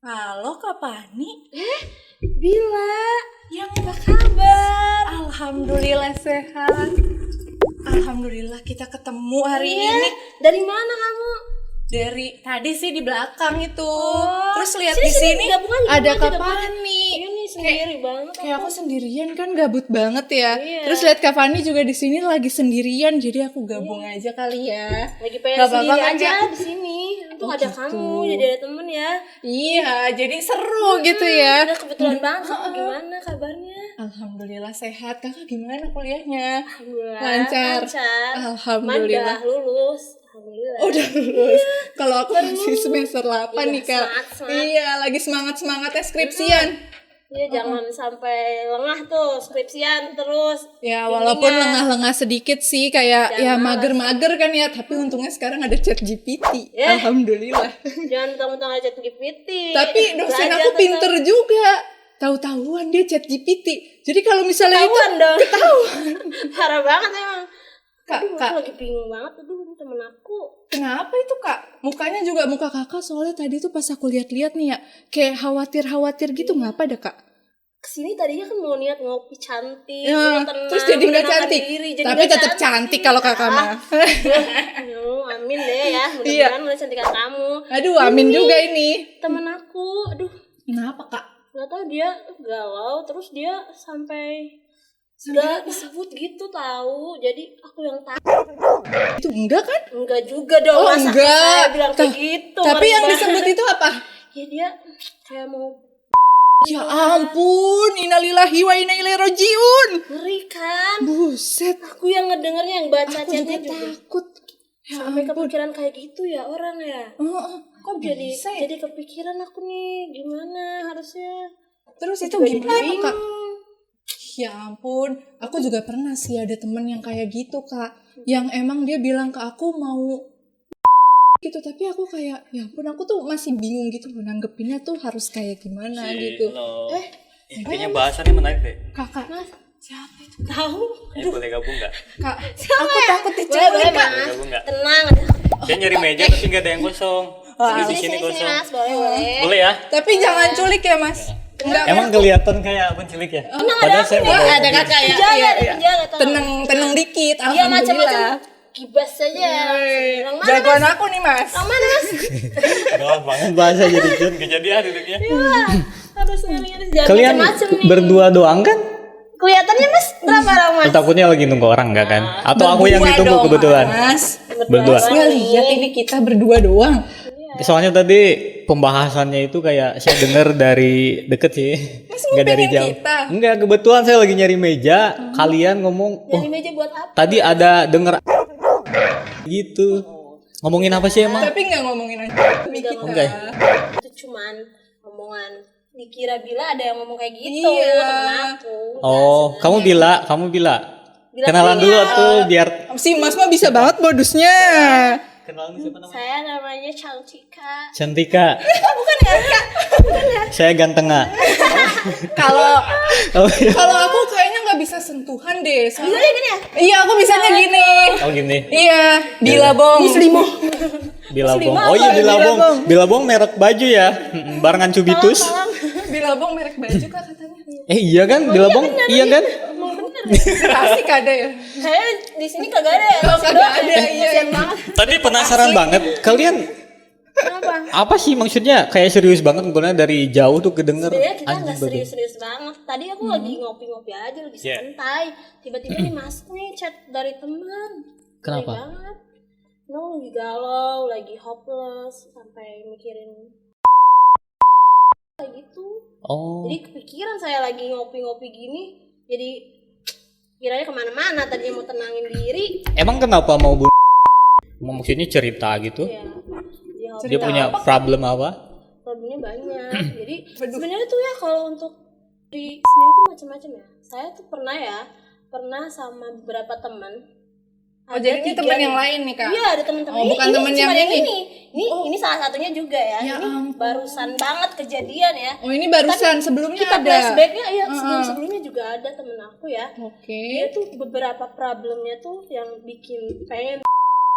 Halo Kak Pani. Bila, Yang apa kabar? Alhamdulillah sehat. Alhamdulillah kita ketemu hari ini. Dari mana kamu? Dari tadi sih di belakang itu. Oh, Terus lihat sini, di sini, sini gabungan, ada gabungan, Kak gabungan. Pani. Iya nih sendiri banget. Kayak aku sendirian kan gabut banget ya. Iya. Terus lihat Kak Fani juga di sini lagi sendirian, jadi aku gabung aja kali ya. Lagi pengen Gak apa-apa sendiri kan, aja Kak? di sini. Untung Oh, ada gitu. kamu, jadi ada temen ya. Iya, jadi seru gitu ya. Udah kebetulan banget. Kamu gimana kabarnya? Alhamdulillah sehat. Kakak gimana kuliahnya? Alhamdulillah. Lancar. Alhamdulillah. Udah lulus. Alhamdulillah. Udah lulus. Kalau aku masih semester 8 nih Kak. semangat. Iya, lagi semangat-semangatnya skripsian. Iya, jangan sampai lengah tuh skripsian terus. Ya, walaupun Bimbingan. lengah-lengah sedikit sih kayak Jangan ya malas. mager-mager kan ya, tapi untungnya sekarang ada ChatGPT. Ya. Alhamdulillah. Jangan mentang-mentang ada ChatGPT. Tapi dosen Belajar aku tetap. pinter juga. Tahu-tahuan dia ChatGPT. Jadi kalau misalnya Ketahuan itu dong. ketahuan. Parah banget emang. Kak, Aduh, Kak, aku lagi bingung banget. Aduh, ini temen aku. kenapa itu Kak? Mukanya juga muka Kakak soalnya tadi tuh pas aku lihat-lihat nih ya, kayak khawatir-khawatir gitu, ngapa ada Kak? Kesini tadinya kan mau niat ngopi cantik, Ya, tenang, terus jadi nggak menenangkan cantik. diri, jadi Tapi nggak tetap cantik kalau Kakak mah. Amin deh ya, Iya. mudah-mudahan mulai cantikan kamu. Aduh, amin juga ini. Temen aku, aduh, Kenapa Kak? nggak tahu dia galau, terus dia sampai Sampai nggak apa? disebut gitu tahu. Jadi aku yang takut. Itu enggak kan? Enggak juga dong, Oh, masa enggak. saya bilang kayak gitu. Tapi ngeri yang banget. disebut itu apa? Ya dia kayak mau Ya ampun, innalillahi wa inna ilaihi rajiun. ngeri kan. Buset, Aku yang ngedengernya, yang baca aku chatnya juga juga. takut. Ya Sampai ampun. kepikiran kayak gitu ya orang ya. Kok Jadi bisa ya? jadi kepikiran aku nih gimana harusnya. Terus itu Juga jadi gimana bingung. Kak? Ya ampun, aku juga pernah sih ada temen yang kayak gitu Kak. Yang emang dia bilang ke aku mau gitu, tapi aku kayak ya ampun, aku tuh masih bingung gitu nanggepinnya tuh harus kayak gimana gitu. Intinya bahasannya menarik deh. Kakak, siapa itu? Tahu? Boleh gabung nggak? Kak, aku takut Boleh diculik boleh Kak. mas. Gabung nggak? Tenang. Dia nyari meja tapi nggak ada yang kosong. Jadi di sini kosong. mas, boleh. Boleh ya? Tapi jangan culik ya Mas. Enggak. Emang kelihatan kayak penculik ya? Padahal saya Wah, bawa ada mobil. kakak ya. Penjaga, Iya, ada iya. penjaga tahu. Tenang dikit. Iya macam-macam. Alhamdulillah. Kibas saja. Yang mana Jagoan mas? aku nih Mas. Yang mana mas? Galak banget bahasa jadi Jun. Kejadian duduknya. Harus ngeri-ngeri. Jangan Kalian macam-macam nih. berdua doang kan? Kelihatannya mas berapa orang mas? Takutnya lagi nunggu orang nggak kan? Atau aku yang Berdua ditunggu dong, kebetulan? Mas. Berdua. Mas nggak lihat ini kita berdua doang. Soalnya tadi pembahasannya itu kayak saya dengar dari deket sih. Nggak dari ngupingin jauh. kita? Enggak, kebetulan saya lagi nyari meja. Kalian ngomong, Jadi meja buat apa? tadi ada denger gitu. Ngomongin apa sih emang? Tapi nggak ngomongin aja. Kita. Enggak. Itu cuman omongan. Dikira bila ada yang ngomong kayak gitu Iya. temen aku. Oh, kamu bila. Bila Kenalan dulu punya. tuh biar Si Mas mah bisa banget modusnya. kenalan siapa namanya? Saya namanya Cantika. Cantika. Bukan ya kak? Saya gantenga. Kalau Oh iya. kalau aku kayaknya nggak bisa sentuhan deh. Bisa ya gini ya? Iya, aku bisanya gini. Oh gini. Iya, Bilabong. Muslimoh. Bilabong. Muslimah Oh iya apa? Bilabong. Bilabong. Bilabong merek baju ya. Barengan Cubitus. Bilabong merek baju Kak katanya. Iya kan? Bilabong. Iya kan? Emang bener. Asik ada ya. Saya di sini kagak ada ya. Oh, kagak ada, iya. Kasian banget. Tadi penasaran banget. Kalian Kenapa? apa sih maksudnya? Kayak serius banget pokoknya dari jauh tuh kedenger. Sebenarnya kita nggak Anjing, serius-serius banget. Tadi aku lagi ngopi-ngopi aja, lagi Yeah. santai. Tiba-tiba nih masuk nih chat dari teman. Kenapa? Ngeri banget. No, lagi galau, lagi hopeless, sampai mikirin kayak gitu. Oh. Jadi kepikiran saya lagi ngopi-ngopi gini, jadi kiranya kemana-mana. Tadinya mau tenangin diri, Emang kenapa mau bunuh? Maksudnya cerita gitu? ya Dia punya problem apa? problemnya banyak. Jadi sebenarnya tuh ya kalau untuk di sendiri tuh macam-macam ya. Saya tuh pernah sama beberapa teman. Oh, jadi ini teman yang lain nih Kak. Iya, ada teman-teman. Oh, bukan teman cuma yang ini. Ini salah satunya juga ya. Ya Ini ampun. barusan banget kejadian ya. Oh, ini barusan sebelumnya Kita ada. flashbacknya ya sebelum-sebelumnya juga ada temen aku ya. Oke. Dia tuh beberapa problemnya tuh yang bikin pengen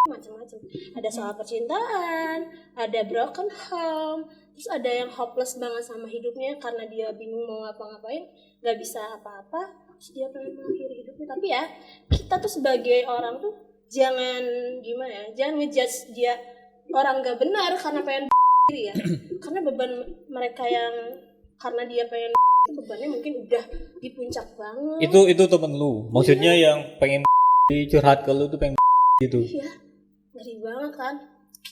macam-macam. Ada soal percintaan, ada broken home, terus ada yang hopeless banget sama hidupnya karena dia bingung mau ngapa-ngapain, nggak bisa apa-apa, terus dia pengen mengakhiri hidupnya. Tapi ya kita tuh sebagai orang tuh jangan gimana ya, jangan ngejudge dia orang nggak benar karena pengen diri ya, karena beban mereka yang karena dia pengen itu bebannya mungkin udah di puncak banget. Itu temen lu, maksudnya yang pengen curhat ke lu tuh pengen gitu. Iya, ngeri banget kan.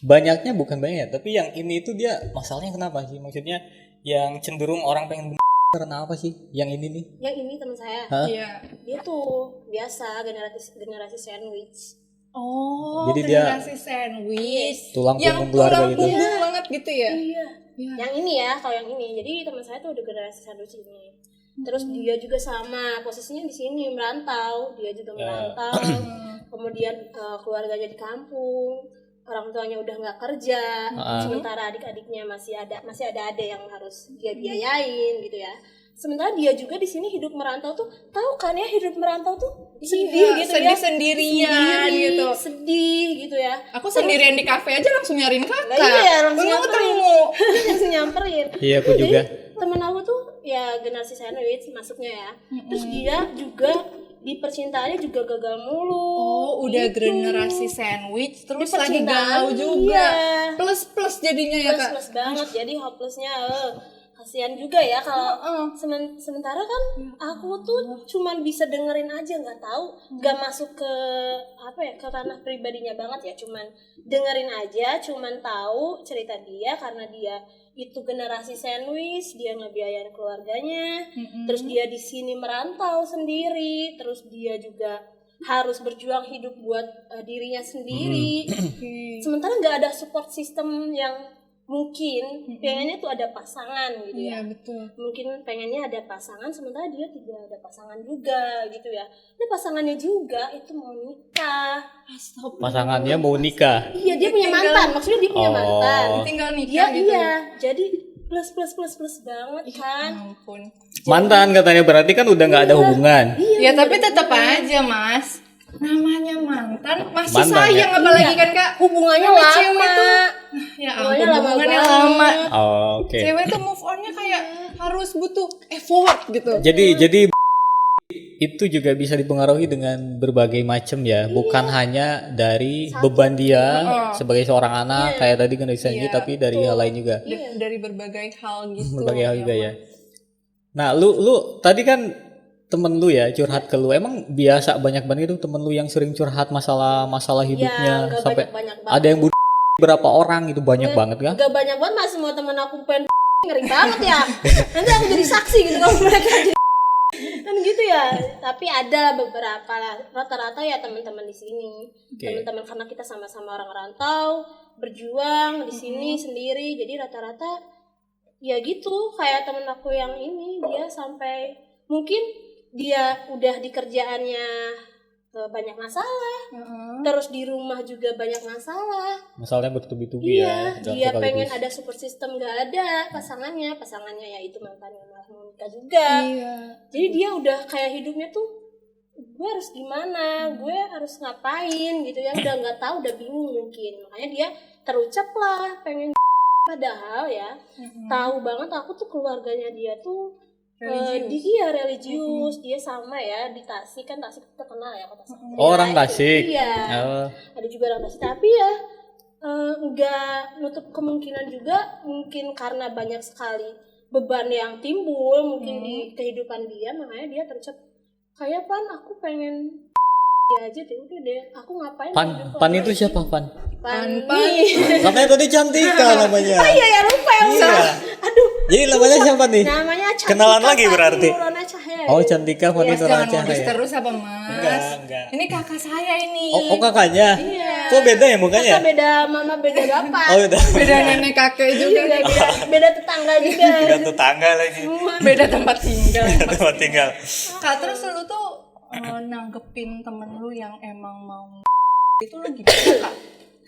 Banyaknya bukan banyak, tapi yang ini itu dia masalahnya kenapa sih? Maksudnya yang cenderung orang pengen karena apa sih? Yang ini nih? Yang ini teman saya. Hah? Iya. Dia tuh biasa generasi sandwich. Oh, Jadi dia generasi sandwich. tulang Yang punggung keluarga tulang gitu. punggung banget gitu ya. Iya. Iya. Yang ini ya, kalau yang ini. Jadi teman saya tuh udah generasi sandwich ini. Terus dia juga sama, posisinya di sini merantau. Dia juga merantau. Kemudian keluarganya di kampung. Orang tuanya udah nggak kerja, sementara adik-adiknya masih ada yang harus dia biayain gitu ya. Sementara dia juga di sini hidup merantau tuh, tahu kan ya, hidup merantau tuh sedih gitu sedih ya, sendirian gitu. sedih gitu ya. Aku sendirian di kafe aja langsung nyariin kakak. Lah iya, langsung Belum nyamperin. ketemu. Langsung nyamperin. Iya, aku juga. Temen aku tuh ya generasi sandwich masuknya ya. Terus dia juga di percintaannya juga gagal mulu. Oh, udah gitu. generasi sandwich terus Di lagi percintaan, galau juga. iya. Plus jadinya ya, Kak. Plus banget, jadi hopelessnya kasihan juga ya kalau sementara kan aku tuh cuman bisa dengerin aja, nggak tahu, nggak masuk ke apa ya, ke ranah pribadinya banget ya, cuman dengerin aja, cuman tahu cerita dia karena dia itu generasi sandwich, dia ngebiayain keluarganya, terus dia di sini merantau sendiri, terus dia juga harus berjuang hidup buat dirinya sendiri. Sementara nggak ada support system yang mungkin pengennya tuh ada pasangan gitu ya. Iya, betul. Mungkin pengennya ada pasangan, sementara dia tidak ada pasangan juga gitu ya. Nah pasangannya juga itu mau nikah. Pasangannya mau nikah. Iya, dia punya mantan, maksudnya dia punya mantan. Tinggal Dia nikah gitu. iya, jadi plus banget kan. Ya ampun. Mantan katanya, berarti kan udah nggak ada hubungan. Ya tapi tetap aja, Mas. Namanya mantan masih Mantan, sayang ya? apalagi kan, Kak. Hubungannya Sama cewek lama. tuh. Ya Hubungannya ampun, lama hubungannya banget. lama. Oh, oke. Cewek tuh move on-nya kayak harus butuh effort gitu. Jadi itu juga bisa dipengaruhi dengan berbagai macam ya, bukan hanya dari beban dia sebagai seorang anak kayak tadi kan Risanji, tapi dari hal lain juga. Dari berbagai hal gitu. Berbagai hal juga ya. Nah, lu tadi kan temen lu ya curhat ke lu, emang biasa banyak banget itu temen lu yang sering curhat masalah hidupnya, nggak sampai banyak banget. ada yang berapa orang itu, banyak banget kan? Gak banyak banget, mas, semua temen aku pengen ngeri banget ya. Nanti aku jadi saksi gitu kalau mereka jadi kan gitu ya. Tapi ada beberapa lah, rata-rata ya teman-teman di sini. Teman-teman karena kita sama-sama orang rantau, berjuang di sini sendiri. Jadi rata-rata ya gitu, kayak temen aku yang ini, dia sampai mungkin dia udah di kerjaannya banyak masalah, terus di rumah juga banyak masalah. Masalahnya bertubi-tubi ya. Iya, dia pengen ada support system, nggak ada pasangannya ya itu mantannya malah mau nikah juga. Iya. Jadi dia udah kayak hidupnya tuh, gue harus gimana, gue harus ngapain gitu ya, udah nggak tahu, udah bingung mungkin. Makanya dia terucap lah pengen, padahal ya tahu banget aku tuh keluarganya dia tuh dia religius, dia sama ya di Tasik, kan Tasik terkenal ya kota Tasik. Orang Tasik. Iya. Ada juga orang Tasik, tapi ya nggak nutup kemungkinan juga mungkin karena banyak sekali beban yang timbul mungkin di kehidupan dia, makanya dia terucap kayak aku pengen ya aja deh, udah deh aku ngapain. Pan itu siapa Pan? Pan. Namanya tadi Cantika namanya. Oh iya, lupa ya. Iya. Aduh. Jadi namanya siapa nih? Namanya Cantika. Kenalan lagi berarti. Nurona Cahaya. Oh, Cantika Fani Mas, Nurona jangan modus Cahaya. terus apa, Mas? Enggak. Ini kakak saya ini. Oh, kakaknya. Iya. Kok beda ya mukanya? Masa beda mama beda bapak. Oh, beda. Beda nenek kakek juga. Beda tetangga juga. Beda tetangga lagi. Beda tempat tinggal. Tempat tinggal. Kak, terus lu tuh nanggepin temen lu yang emang mau itu lu gimana, Kak?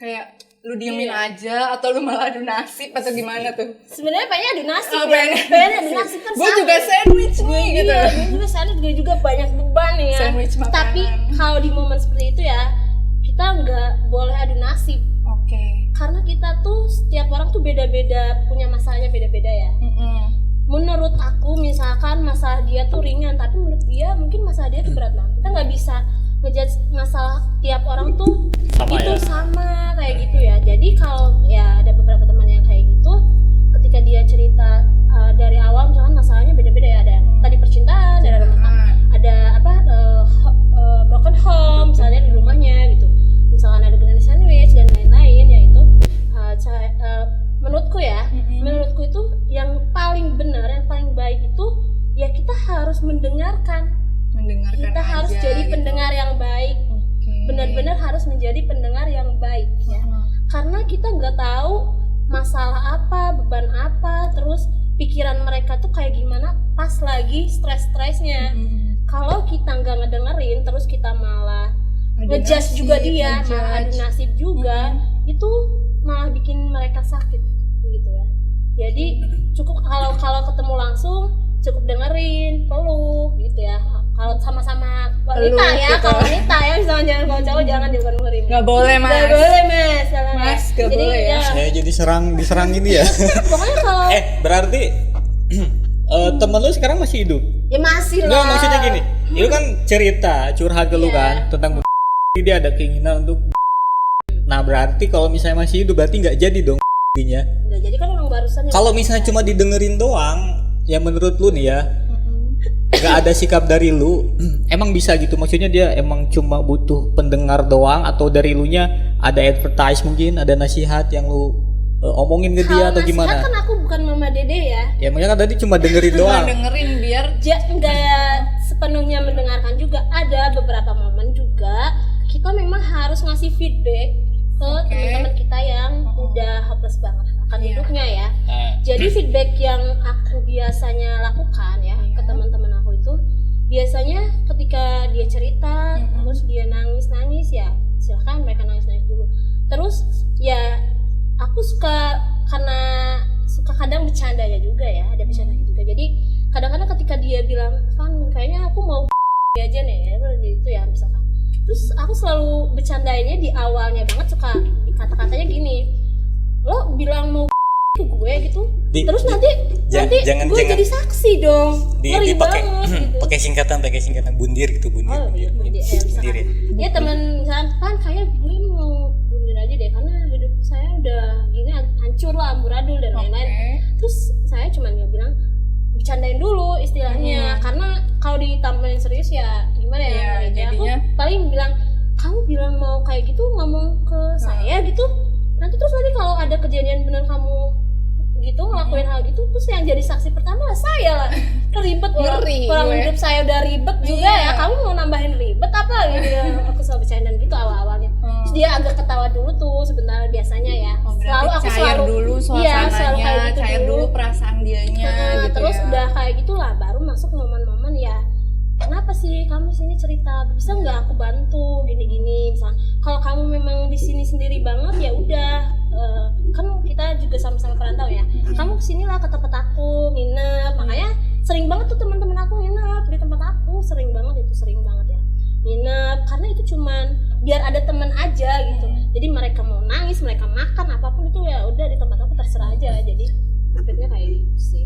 Kayak lu diemin aja atau lu malah adu nasib atau gimana tuh? Sebenarnya pengen adu nasib. Oh, pengen adu nasib kan. Gue juga sandwich nih gitu. Iya, gue juga sandwich, gue juga banyak beban ya. Sandwich makanan. Tapi kalau di momen seperti itu ya, kita nggak boleh adu nasib. Oke. Karena kita tuh setiap orang tuh beda-beda, punya masalahnya beda-beda ya. Menurut aku misalkan masalah dia tuh ringan, tapi menurut dia mungkin masalah dia tuh berat banget. Kita nggak bisa ngejudge masalah tiap orang tuh Sama itu ya? sama kayak gitu ya. Jadi kalau ya ada beberapa teman yang kayak gitu, ketika dia cerita dari awal misalkan masalahnya beda-beda ya, ada yang tadi percintaan, ada apa broken home misalnya di rumahnya gitu, misalkan ada granny sandwich dan lain-lain, yaitu menurutku itu yang paling benar, yang paling baik itu ya kita harus mendengarkan kita harus aja, jadi gitu. pendengar yang baik. Benar-benar harus menjadi pendengar yang baik ya, karena kita nggak tahu masalah apa, beban apa, terus pikiran mereka tuh kayak gimana pas lagi stres-stresnya. Kalau kita nggak ngedengerin, terus kita malah ngejudge juga dia, malah adu nasib juga, itu malah bikin mereka sakit gitu ya. Jadi cukup kalau ketemu langsung cukup dengerin, peluk gitu ya. Kalau sama-sama wanita ya, gitu. kalau wanita ya misalnya, jangan kalau cowok jangan dengerin. Nggak boleh mas. Nggak boleh mas, jangan Mas, ya. nggak Jadi, boleh ya. Saya jadi diserang gini ya. Pokoknya kalau Berarti temen lu sekarang masih hidup? ya masih lah. Enggak, maksudnya gini, itu kan cerita curhat ke lu Iya. kan tentang dia ada keinginan untuk. Nah berarti kalau misalnya masih hidup berarti nggak jadi dong nya. Nggak jadi kan orang barusan ya. Kalau misalnya cuma didengerin doang, ya menurut lu nih ya, nggak ada sikap dari lu, emang bisa gitu? Maksudnya dia emang cuma butuh pendengar doang, atau dari lu nya ada advertise mungkin, ada nasihat yang lu omongin ke dia atau gimana? Kalau nasihat kan aku bukan mama dede ya. Ya makanya kan tadi cuma dengerin doang. dengerin biar Nggak sepenuhnya mendengarkan juga, ada beberapa momen juga kita memang harus ngasih feedback ke teman-teman kita yang udah hopeless banget akan hidupnya ya. Jadi feedback yang aku biasanya lakukan ya ke teman-teman aku itu, biasanya ketika dia cerita terus dia nangis ya silahkan mereka nangis dulu. Terus ya aku suka, karena suka kadang bercandanya juga ya, ada bercandanya juga. Jadi kadang-kadang ketika dia bilang, Van kayaknya aku mau aja nih itu ya misalkan, terus aku selalu bercandainnya di awalnya banget, suka kata-katanya gini, lo bilang mau ke gue gitu, terus nanti jangan jadi saksi dong, ngeri pakai banget gitu. pakai singkatan bundir gitu, bundir. Oh iya, bundir ya, misalkan dia teman misalkan, Pan kayak gue mau bundir aja deh karena hidup saya udah gini hancur lah, amburadul dan lain-lain. Terus saya cuma bilang bercandain dulu istilahnya, karena kalau ditambahin serius ya gimana ya, jadinya aku paling bilang, kamu bilang mau kayak gitu ngomong ke saya gitu, nanti kalau ada kejadian bener kamu gitu ngelakuin hal itu, terus yang jadi saksi pertama saya lah, ribet orang hidup saya udah ribet juga ya, kamu mau nambahin ribet apa gitu ya. Aku selalu bercandaan gitu awal-awalnya. Terus dia agak ketawa dulu tuh sebentar biasanya ya. Aku cair dulu suasananya, cair dulu perasaan dianya gitu terus ya. udah kayak gitulah baru masuk momen-momen ya, kenapa sih kamu sini cerita, bisa nggak aku bantu gini-gini misalnya. Kalau kamu memang di sini sendiri banget ya udah, kan kita juga sama-sama perantau ya, kamu kesinilah ke tempat aku nginep. Makanya sering banget tuh teman-teman aku nginep di tempat aku, sering banget ya nginep, karena itu cuman biar ada teman aja gitu. Jadi mereka mau nangis, mereka makan apapun itu ya udah di tempat aku terserah aja. Jadi feedbacknya kayak gitu sih.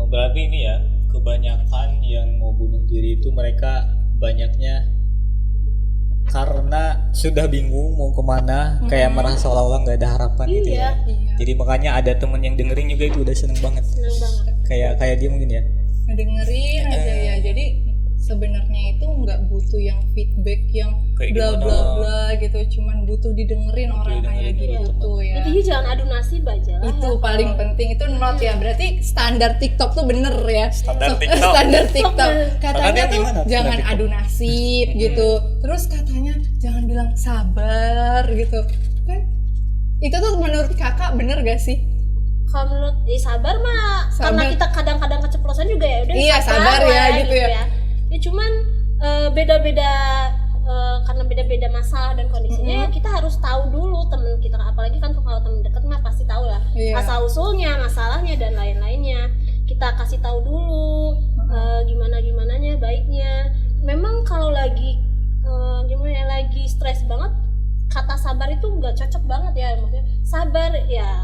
Berarti ini ya, kebanyakan yang mau bunuh diri itu mereka banyaknya karena sudah bingung mau kemana, kayak merasa seolah-olah nggak ada harapan gitu ya. Jadi makanya ada temen yang dengerin juga itu udah seneng banget. Kayak dia mungkin ya. Ngedengerin aja ya. Jadi sebenarnya itu nggak butuh yang feedback yang bla bla bla gitu, cuman butuh didengerin orang kayak gitu ya. Intinya jangan adu nasib aja lah. Itu paling penting, itu not ya. Berarti standar TikTok tuh bener ya. Standar TikTok. Standar TikTok. Katanya tuh gimana? jangan adu nasib gitu. Terus katanya jangan bilang sabar gitu. Kan itu tuh menurut kakak bener gak sih? Kalau menurut sabar mah karena kita kadang-kadang keceplosan juga ya udah. Iya sabar ya gitu ya. Ya cuman beda-beda, karena beda-beda masalah dan kondisinya, kita harus tahu dulu temen kita, apalagi kan kalau temen deket mah pasti tahu lah asal usulnya, masalahnya dan lain-lainnya. Kita kasih tahu dulu gimana-gimananya baiknya. Memang kalau lagi lagi stres banget, kata kata sabar itu nggak cocok banget ya, maksudnya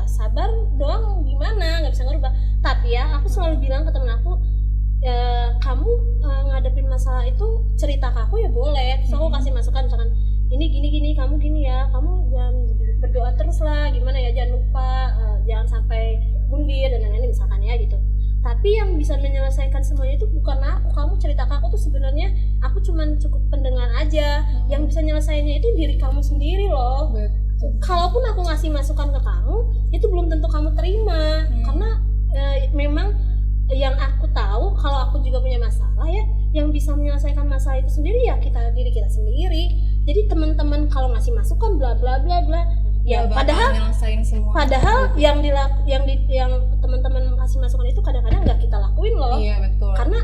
sabar doang gimana, nggak bisa ngerubah. Tapi ya aku selalu bilang ke temen aku, kamu ngadepin masalah itu cerita ke aku ya boleh, terus aku kasih masukan misalkan ini gini kamu gini ya, kamu jangan berdoa terus lah, gimana ya, jangan lupa jangan sampai bundir dan lain-lain misalkan ya gitu. Tapi yang bisa menyelesaikan semuanya itu bukan aku, kamu cerita ke aku tuh sebenarnya aku cuman cukup pendengar aja. Yang bisa nyelesainnya itu diri kamu sendiri loh. Kalaupun aku ngasih masukan ke kamu, itu belum tentu kamu terima, karena memang yang aku tahu kalau aku juga punya masalah ya, yang bisa menyelesaikan masalah itu sendiri ya diri kita sendiri. Jadi teman-teman kalau ngasih masukan bla bla bla bla ya, padahal semua. Padahal yang teman-teman kasih masukan itu kadang-kadang nggak kita lakuin loh. Iya betul. Karena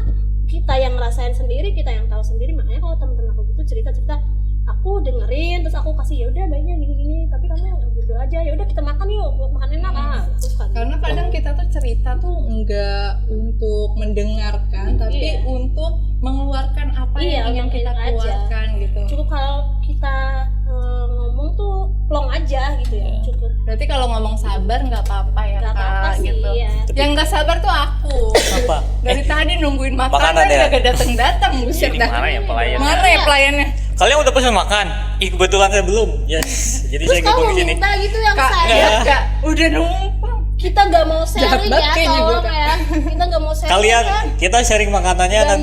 kita yang ngerasain sendiri, kita yang tahu sendiri. Makanya kalau teman-teman aku gitu cerita-cerita, aku dengerin, terus aku kasih ya udah baiknya gini-gini, tapi kamu berdoa aja, ya udah kita makan yuk, makan enak Karena kadang kita tuh cerita tuh enggak untuk mendengarkan, tapi untuk mengeluarkan apa yang ingin kita keluarkan gitu. Cukup kalau kita ngomong tuh plong aja gitu ya, cukup. Berarti kalau ngomong sabar nggak apa-apa ya, nggak apa-apa sih, gitu. Ya. Yang nggak sabar tuh aku. Apa? Dari tadi nungguin makanan ya? gak datang-datang, buset dah. Mana ya pelayan? Mana ya pelayannya? Kalian udah pesan makan? Kebetulan saya belum. Yes. Jadi Terus saya kamu ngomong di sini. minta gitu yang Kak, saya. Kak, udah numpang. Kita nggak mau sharing ya, tolong ya. Kita nggak mau sharing. Kalian kan? kita sharing makanannya Gak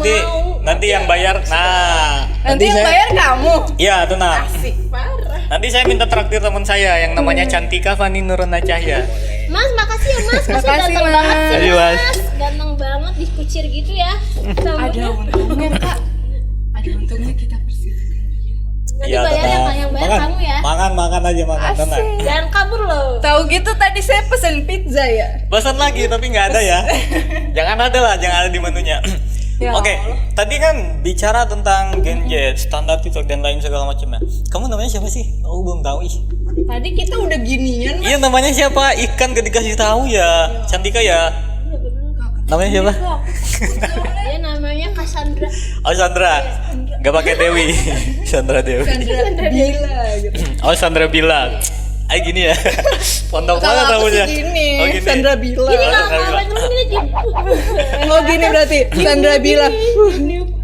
nanti yang bayar. Nah, Nanti yang bayar kamu. Iya, tenang. Asik parah. Nanti saya minta traktir teman saya yang namanya Cantika Fani Nurona Cahya. Mas, makasih ya Mas. Mas Makasih, ganteng Mas. banget sih Ayo, Mas. Mas. Ganteng banget, dikucir gitu ya. Ada Rambutnya. untungnya Kak. Ada untungnya kita bersihkan. Nanti bayarnya Pak, yang bayar kamu ya. Makan aja makan, tenang. Jangan kabur loh. Tahu gitu tadi saya pesen pizza ya. Pesan lagi tapi nggak ada ya. Jangan ada di menunya. Ya Oke, tadi kan bicara tentang Genjet, standar TikTok dan lain segala macamnya. Kamu namanya siapa sih? Oh, belum tahu ih. Tadi kita udah ginian. Iya, namanya siapa? Ikan gak dikasih tahu ya. Cantika ya. Namanya siapa? Dia namanya Cassandra. Oh, Sandra. Gak pakai Dewi. Sandra Dewi. Sandra Bila gitu. Oh, Sandra Bila. Ay gini ya. Pondok Kalau mana aku tahunya? sih gini, Oh, gini. Sandra Bila. Ini nggak apa-apa, terus ini Oh gini berarti Sandra Bila.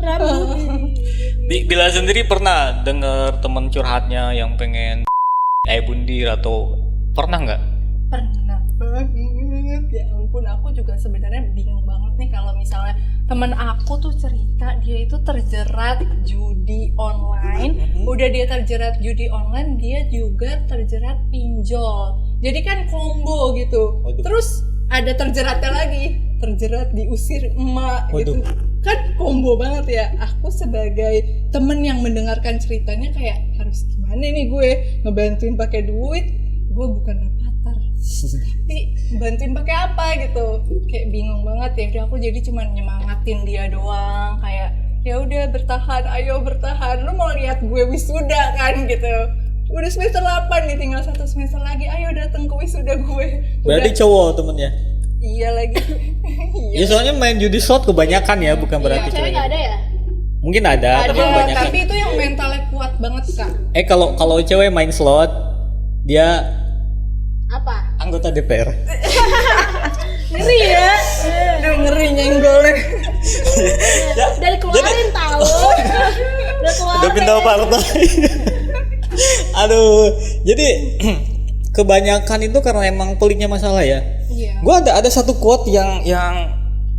rambut. Bila sendiri pernah dengar temen curhatnya yang pengen bundir atau pernah nggak? Pernah banget. Ya ampun, aku juga sebenarnya bingung banget nih kalau misalnya temen aku tuh cerita dia itu terjerat judi online. Udah dia terjerat judi online, dia juga terjerat pinjol. Jadi kan combo gitu. Waduh. Terus ada terjeratnya lagi, terjerat diusir emak gitu. Kan combo banget ya. Aku sebagai temen yang mendengarkan ceritanya kayak harus gimana nih gue ngebantuin pakai duit. Gue bukan rapatar, tapi bantuin pakai apa gitu. Kayak bingung banget ya. Udah aku jadi cuma nyemangatin dia doang. Kayak ya udah bertahan, ayo bertahan. Lu mau lihat gue wisuda kan gitu. Udah semester 8 nih, tinggal 1 semester lagi. Ayo datang ke wisuda gue. Berarti cowok temennya? Iya lagi. Ya soalnya main judi slot kebanyakan ya, bukan berarti Cewek nggak ada ya? Mungkin ada, tapi kebanyakan. Tapi itu yang mentalnya kuat banget Kak. Kalau cewek main slot, dia Apa? anggota DPR. Ngeri ya? Aduh ngeri nyenggolnya. Udah dikeluarin tahu. Udah keluarin. Udah pindah partai. Aduh, jadi kebanyakan itu karena emang peliknya masalah ya. Iya. Gue ada satu quote yang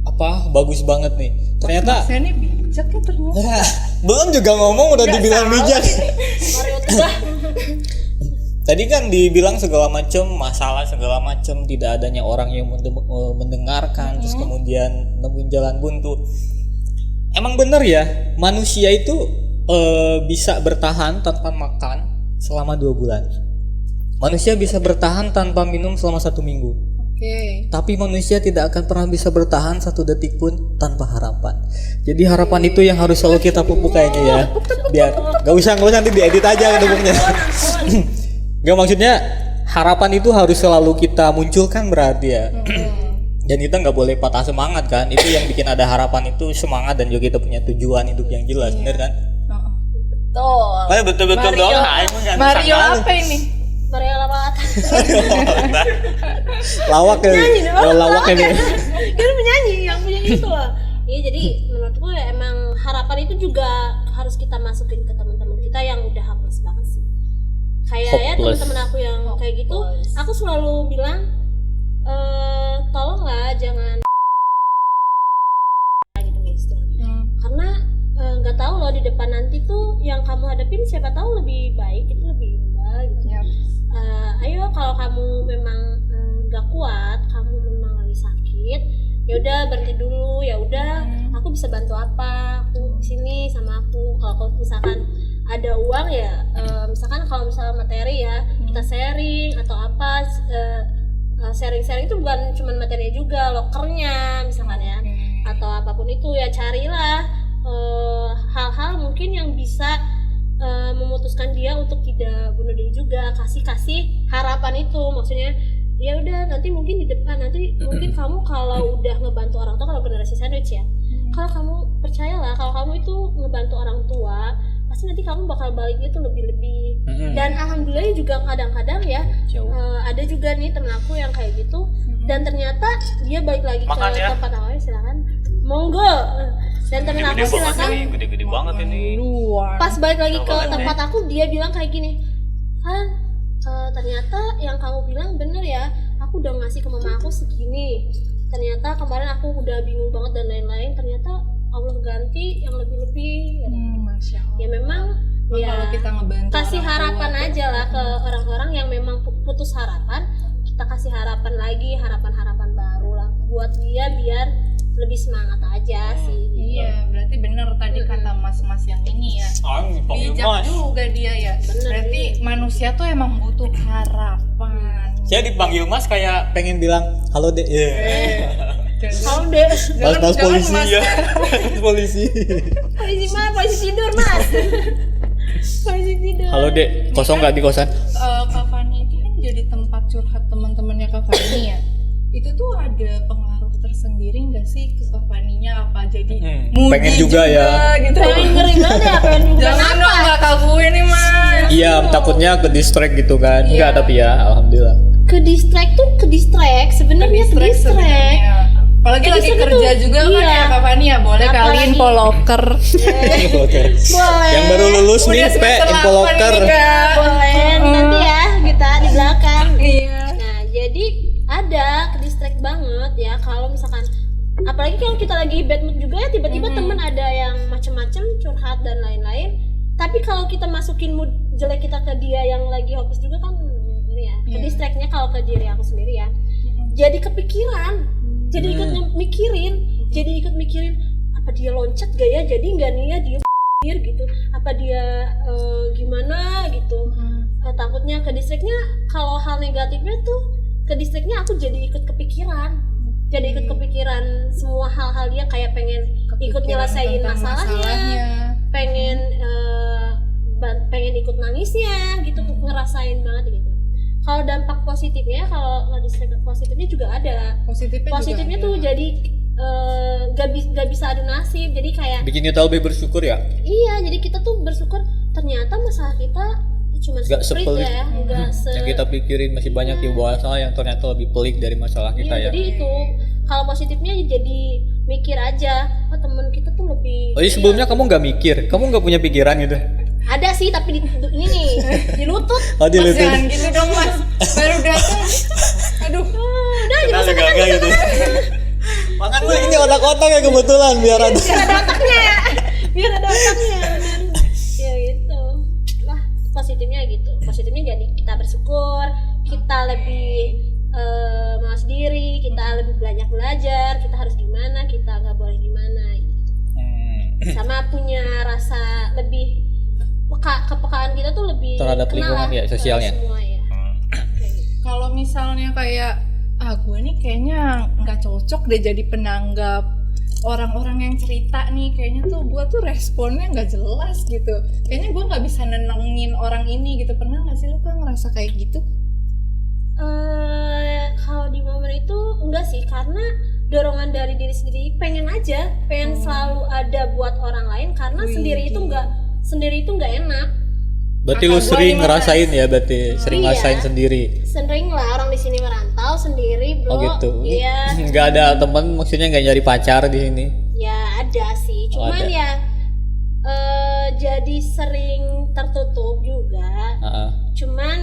apa bagus banget nih. Ternyata Saya ini bijak ya ternyata. belum juga ngomong udah dibilang bijak. Mario Teguh. Tadi kan dibilang segala macam masalah, segala macam, tidak adanya orang yang mendengarkan, terus kemudian nemuin jalan buntu. Emang bener ya, manusia itu bisa bertahan tanpa makan selama 2 bulan. Manusia bisa bertahan tanpa minum selama 1 minggu. Oke. Tapi manusia tidak akan pernah bisa bertahan 1 detik pun tanpa harapan. Jadi harapan itu yang harus selalu kita pupuk kayaknya ya. Biar gak usah nanti diedit aja kedukungnya. Gak, maksudnya harapan itu harus selalu kita munculkan berarti ya. Dan kita nggak boleh patah semangat kan. Itu yang bikin ada harapan itu semangat dan juga kita punya tujuan hidup yang jelas, bener kan? Betul. Betul Mario, doang. Emang nggak Mario disangka. apa ini? Mario Lawatan. Lawak ya. Nyanyi dong. Oh, lawak ini. Kan penyanyi yang punya itu loh. Iya, jadi menurutku ya emang harapan itu juga harus kita masukin ke teman-teman kita yang udah hopeless banget sih. Kayak ya Hopeless. teman-teman aku yang kayak gitu, aku selalu bilang tolonglah jangan gitu guys. Karena nggak tahu loh di depan nanti tuh yang kamu hadapin siapa tahu lebih baik, itu lebih indah gitu. Ayo kalau kamu memang nggak kuat, kamu memang lagi sakit, ya udah berhenti dulu, ya udah aku bisa bantu apa, aku di sini sama aku. Kalau misalkan ada uang ya misalkan kalau misalnya materi ya kita sharing atau apa, sharing itu bukan cuma materi juga, lokernya misalkan ya atau apapun itu ya, carilah hal-hal mungkin yang bisa memutuskan dia untuk tidak bunuh diri juga. kasih harapan itu, maksudnya ya udah nanti mungkin di depan nanti mungkin kamu kalau udah ngebantu orang tua, kalau generasi sandwich ya, kalau kamu percayalah kalau kamu itu ngebantu orang tua pasti nanti kamu bakal baliknya tuh lebih-lebih. Dan alhamdulillah juga kadang-kadang ya ada juga nih temen aku yang kayak gitu, dan ternyata dia balik lagi ke tempat awalnya. Silakan monggo. Dan temen aku silakan Gede-gede banget ini. pas balik lagi ke tempat aku, dia bilang kayak gini, kan ternyata yang kamu bilang bener ya, aku udah ngasih ke mama aku segini, ternyata kemarin aku udah bingung banget dan lain-lain, ternyata Allah ganti yang lebih-lebih. Masya Allah. Ya memang ya Kalau kita ngebantu kasih orang harapan tua, aja lah ke orang-orang yang memang putus harapan, kita kasih harapan lagi, harapan-harapan baru lah buat dia biar lebih semangat aja sih. Iya, berarti bener tadi kata mas-mas yang ini ya. Bijak juga dia ya. Bener, Berarti manusia tuh emang butuh harapan. Saya dipanggil Mas kayak pengen bilang halo Dek. Kalau deh Mas polisi Mas. ya. Polisi. polisi mah polisi tidur mas. Polisi tidur. Halo Dek, kosong nggak di kosan? Kak Fani itu kan jadi tempat curhat teman-temannya Kak Fani ya. Itu tuh ada pengaruh tersendiri nggak sih ke Kak Faninya, apa jadi moody pengen juga ya. gitu. Pengen ngeri banget ya, pengen juga Jangan dong nggak kakuin nih mas. Iya, takutnya ke distract gitu kan. Enggak, tapi ya alhamdulillah. ke distract sebenarnya ke distract. sebenarnya. Apalagi lagi Ke-distract kerja itu, juga kan iya. ya Kak Fani ya, boleh Apalagi- kali info locker. Boleh. Yang baru lulus nih, Udah Pe, semester info 8 locker. nih, Kak. Boleh nanti ya kita di belakang. Iya. Nah, jadi ada ke distract banget ya kalau misalkan, apalagi kalau kita lagi bad mood juga ya, tiba-tiba temen ada yang macem-macem curhat dan lain-lain. Tapi kalau kita masukin mood jelek kita ke dia yang lagi hopeless juga kan ini ya. Ke distractnya kalau ke diri aku sendiri ya. Jadi kepikiran. Jadi ikut mikirin apa dia loncat gak ya, jadi nggak nih ya dia gitu, apa dia gimana gitu. Takutnya ke distractnya, kalau hal negatifnya tuh ke distractnya aku jadi ikut kepikiran, semua hal-hal dia, kayak pengen ikut nyelesain masalahnya, pengen ikut nangisnya gitu, ngerasain banget gitu. Kalau dampak positifnya, kalau distract positifnya juga ada. Positifnya tuh jadi gak bisa adu nasib, jadi kayak Bikin kita lebih bersyukur ya. iya, jadi kita tuh bersyukur ternyata masalah kita cuma Gak sepelit sepelik ya, nggak yang kita pikirin, masih banyak di bawah masalah yang ternyata lebih pelik dari masalah kita ya. Jadi itu kalau positifnya jadi mikir aja, oh temen kita tuh lebih. Oh, jadi sebelumnya kamu nggak mikir, kamu nggak punya pikiran gitu? Ada sih, tapi ini nih di lutut. Oh, di Mas, lutut. jangan gitu dong mas, baru datang. Aduh, Udah Kenal juga enggak gitu. Makan lu ini otak-otak ya kebetulan biar ada. biar ada otaknya. Ya gitu. Lah, positifnya gitu. Positifnya jadi kita bersyukur, kita lebih mawas diri, kita lebih banyak belajar, kita harus gimana, kita nggak boleh gimana. Sama punya rasa lebih kepekaan kita tuh lebih Terhadap kenal lingkungan lah ya, ke sosialnya. semua ya. Kayak gitu. kalau misalnya kayak gue nih kayaknya nggak cocok deh jadi penanggap orang-orang yang cerita nih, kayaknya tuh gue tuh responnya nggak jelas gitu, kayaknya gue nggak bisa nenangin orang ini gitu. Pernah nggak sih lu kan ngerasa kayak gitu? Kalau di momen itu enggak sih, karena dorongan dari diri sendiri, pengen selalu ada buat orang lain, karena sendiri itu enggak sendiri itu nggak enak. Berarti Kakak lu gua sering gimana? ngerasain ya, berarti sering Iya. ngerasain sendiri. Sering lah orang di sini merantau sendiri, bro. Oh gitu. Iya. Nggak ada teman, maksudnya nggak nyari pacar di sini. Ya ada sih, Oh, cuman ada. ya jadi sering tertutup juga. Heeh. Cuman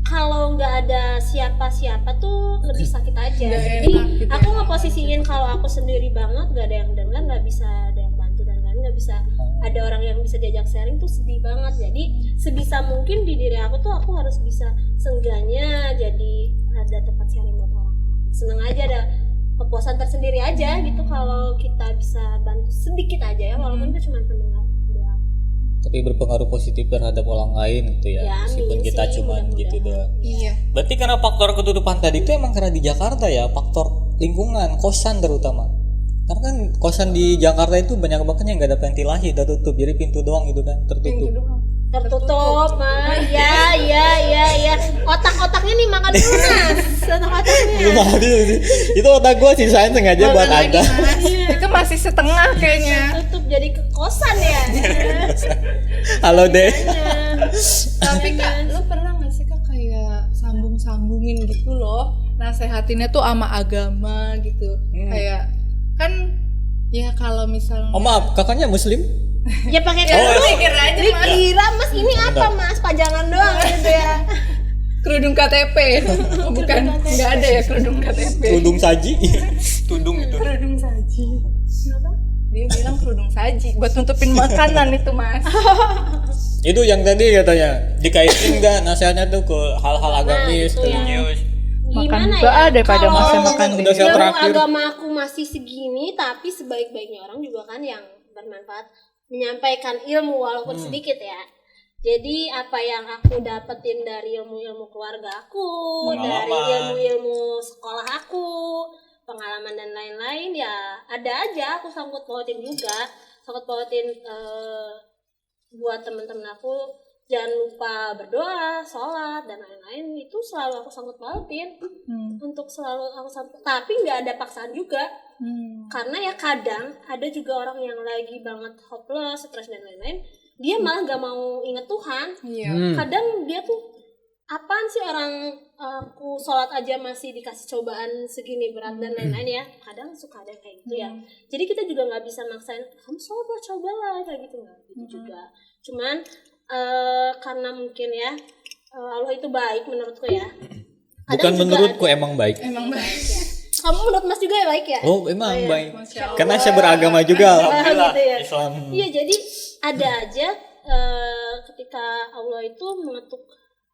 kalau nggak ada siapa-siapa tuh lebih sakit aja. Nggak Jadi enak gitu aku ya. ngeposisiin kalau aku sendiri banget, nggak ada yang dengar, nggak bisa ada yang bantu dan lain, nggak bisa ada orang yang bisa diajak sharing tuh sedih banget. Jadi sebisa mungkin di diri aku tuh aku harus bisa seenggaknya jadi ada tempat sharing buat orang. Seneng aja ada kepuasan tersendiri aja gitu kalau kita bisa bantu sedikit aja ya, walaupun itu cuma pendengar doang. Tapi berpengaruh positif terhadap orang lain gitu ya. Ya, Meskipun amin kita sih, cuman mudah-mudahan. gitu doang. Iya. Berarti karena faktor ketutupan tadi itu emang karena di Jakarta ya, faktor lingkungan, kosan terutama. Karena kan kosan di Jakarta itu banyak banget yang nggak ada ventilasi, udah tutup, jadi pintu doang gitu kan, tertutup. Tertutup mah, iya. Otak-otaknya nih makan dulu mas, otak-otaknya. Belum habis sih. Itu otak gua sisain sengaja buat Makan lagi, Anda. Mas. Itu masih setengah kayaknya. Tutup jadi ke kosan ya. Halo deh. Tapi Kak, lu pernah gak sih Kak kayak sambung-sambungin gitu loh, nasehatinnya tuh sama agama gitu. Kayak kan ya kalau misalnya Oh maaf, kakaknya Muslim? Ya pakai ya lu kerudung. mikir aja Mas, Dikira mas ini apa mas? Pajangan doang gitu ya. kerudung KTP. Oh, bukan, nggak ada ya kerudung KTP. Kerudung saji. Tudung itu. Kerudung saji. Dia bilang kerudung saji buat nutupin makanan itu Mas. Itu yang tadi katanya dikaitin enggak nasihatnya tuh ke hal-hal agamis, itu ya. religius. Makan Gimana baa ya? daripada Kalau masih makan udah siap ilmu terakhir. agama aku masih segini, tapi sebaik-baiknya orang juga kan yang bermanfaat menyampaikan ilmu walaupun sedikit ya. Jadi apa yang aku dapetin dari ilmu-ilmu keluarga aku, dari Pengalaman. ilmu-ilmu sekolah aku, pengalaman dan lain-lain ya ada aja aku sangkut pautin juga, sangkut pautin buat teman-teman aku jangan lupa berdoa, sholat dan lain-lain itu selalu aku sangkut pautin untuk selalu aku sangkut, tapi nggak ada paksaan juga. Karena ya kadang ada juga orang yang lagi banget hopeless, stres dan lain-lain, dia malah gak mau inget Tuhan. Iya. Kadang dia tuh apaan sih orang aku sholat aja masih dikasih cobaan segini berat dan lain-lain ya. Kadang suka ada kayak gitu ya. Jadi kita juga nggak bisa maksain kamu sholat lah, cobalah kayak gitu nggak gitu juga. Cuman karena mungkin ya Allah itu baik menurutku ya. Bukan Kadang juga menurutku ada- emang baik. Emang baik. kamu menurut Mas juga ya baik ya? Oh, emang iya. baik. Masya Allah. Karena saya beragama juga, alhamdulillah. gitu ya. Islam. Iya, jadi ada aja ketika Allah itu mengetuk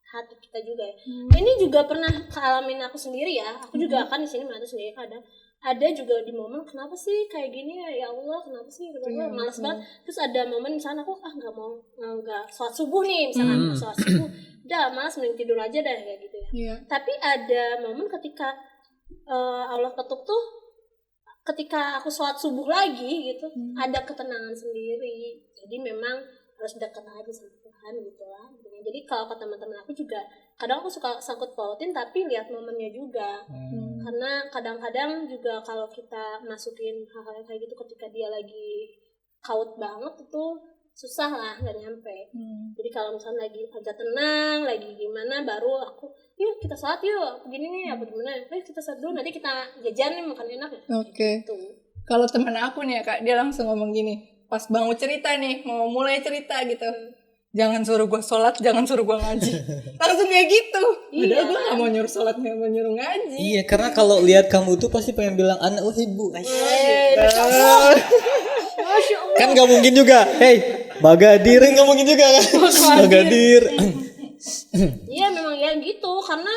hati kita juga ya. Ini juga pernah kealamin aku sendiri ya. Aku juga kan di sini mengatur sendiri kadang. Ada juga di momen kenapa sih kayak gini ya Allah, kenapa sih kenapa malas banget. Terus ada momen misalnya aku nggak mau nggak sholat subuh nih misalnya sholat subuh, udah malas mending tidur aja dah kayak gitu ya. Iya. Tapi ada momen ketika Allah ketuk tuh ketika aku sholat subuh lagi gitu, ada ketenangan sendiri. Jadi memang harus dekat aja sama Tuhan gitu lah. Jadi kalau ke teman-teman aku juga kadang aku suka sangkut pautin tapi lihat momennya juga. Karena kadang-kadang juga kalau kita masukin hal-hal kayak gitu ketika dia lagi kaut banget itu susah lah, nggak nyampe. Jadi kalau misalnya lagi agak tenang, lagi gimana, baru aku yuk kita sholat yuk, begini nih apa gimana, kita sholat dulu nanti kita jajan nih makan enak ya. Oke. Tuh. Kalau teman aku nih ya Kak, dia langsung ngomong gini, pas bangun cerita nih, mau mulai cerita gitu. Jangan suruh gue sholat, jangan suruh gue ngaji. Langsung kayak gitu. Padahal gue gak mau nyuruh sholat, gak mau nyuruh ngaji. Iya, karena kalau lihat kamu tuh pasti pengen bilang anak uhibbu. Masya Allah. Kan gak mungkin juga. Hey, Magadir gak mungkin juga kan. Magadir. Iya memang ya gitu, karena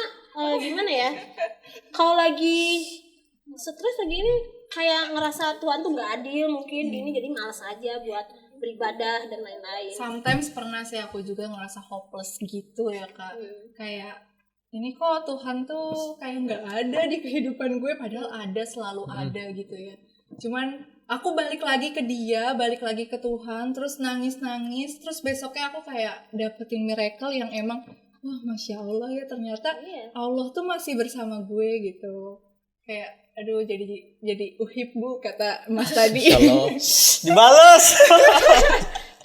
gimana ya, kalau lagi stres lagi ini kayak ngerasa Tuhan tuh nggak adil mungkin gini, jadi malas aja buat beribadah dan lain-lain. Sometimes pernah sih aku juga ngerasa hopeless gitu ya Kak. Kayak ini kok Tuhan tuh kayak nggak ada di kehidupan gue, padahal ada, selalu ada gitu ya. Cuman aku balik lagi ke dia, balik lagi ke Tuhan, terus nangis-nangis, terus besoknya aku kayak dapetin miracle yang emang wah Masya Allah ya, ternyata Iya. Allah tuh masih bersama gue gitu. Kayak aduh jadi uhibbu kata Mas tadi. Kalau dibales.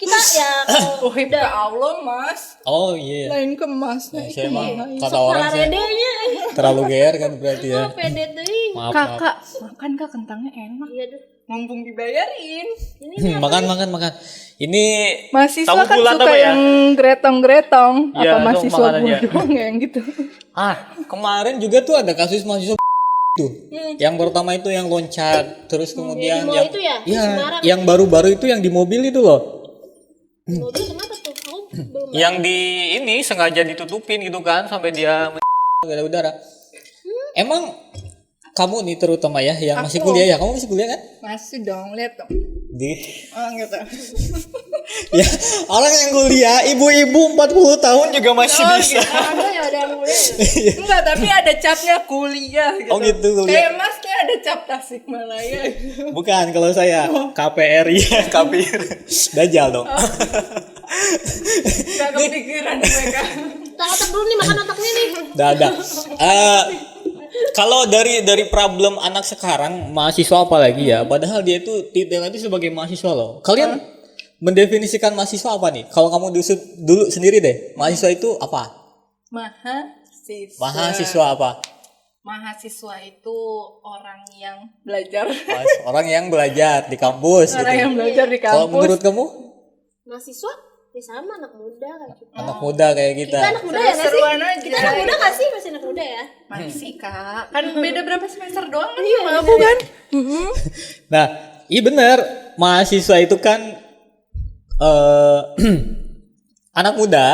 kita ya kalau Ya Allah mas, Oh iya. lain ke masnya Saya itu emang bahaya. kata orang saya redenya terlalu GR kan berarti ya. pede tuh. Maaf. Kakak, makan kak kentangnya enak, Iya deh. mumpung dibayarin. Ini Makan. Ini Mahasiswa tahu kan bulat suka apa ya? yang gretong-gretong. Iya, Apa itu mahasiswa makanannya. gua doang yang gitu. Kemarin juga tuh ada kasus mahasiswa tuh. Yang pertama itu yang loncat, terus kemudian di mall yang itu ya? Di iya, Semarang. yang baru-baru itu yang di mobil itu loh. mobil kenapa tuh? Aku belum. Yang di ini sengaja ditutupin gitu kan sampai dia gak ada udara. Emang kamu nih terutama ya yang masih Aku. kuliah ya, kamu masih kuliah kan? Masih dong, lihat dong. Di Oh gitu. ya orang yang kuliah ibu-ibu 40 tahun juga masih bisa. Ada ya ada yang muda. Enggak, tapi ada capnya kuliah gitu. Oh gitu, kuliah. Kayak masnya ada cap Tasikmalaya. Bukan kalau saya KPRI ya, KPR. Dajal dong. Gak kepikiran mereka. Otak dulu nih makan otaknya nih. Udah ada. Kalau dari problem anak sekarang mahasiswa apalagi ya, padahal dia itu titelnya itu sebagai mahasiswa loh. Kalian mendefinisikan mahasiswa apa nih? Kalau kamu dulu sendiri deh, mahasiswa itu apa? Mahasiswa apa? Mahasiswa itu orang yang belajar. Orang yang belajar di kampus Orang gitu. yang belajar di Kalau kampus. menurut kamu Mahasiswa ya sama anak muda kayak kita. anak muda kayak kita. Kita anak muda ya nggak sih? Seru-seruan aja. Kita anak muda nggak sih? Masih anak muda ya? Masih kak, kan beda berapa semester doang kan sama aku kan. Nah, iya bener, mahasiswa itu kan anak muda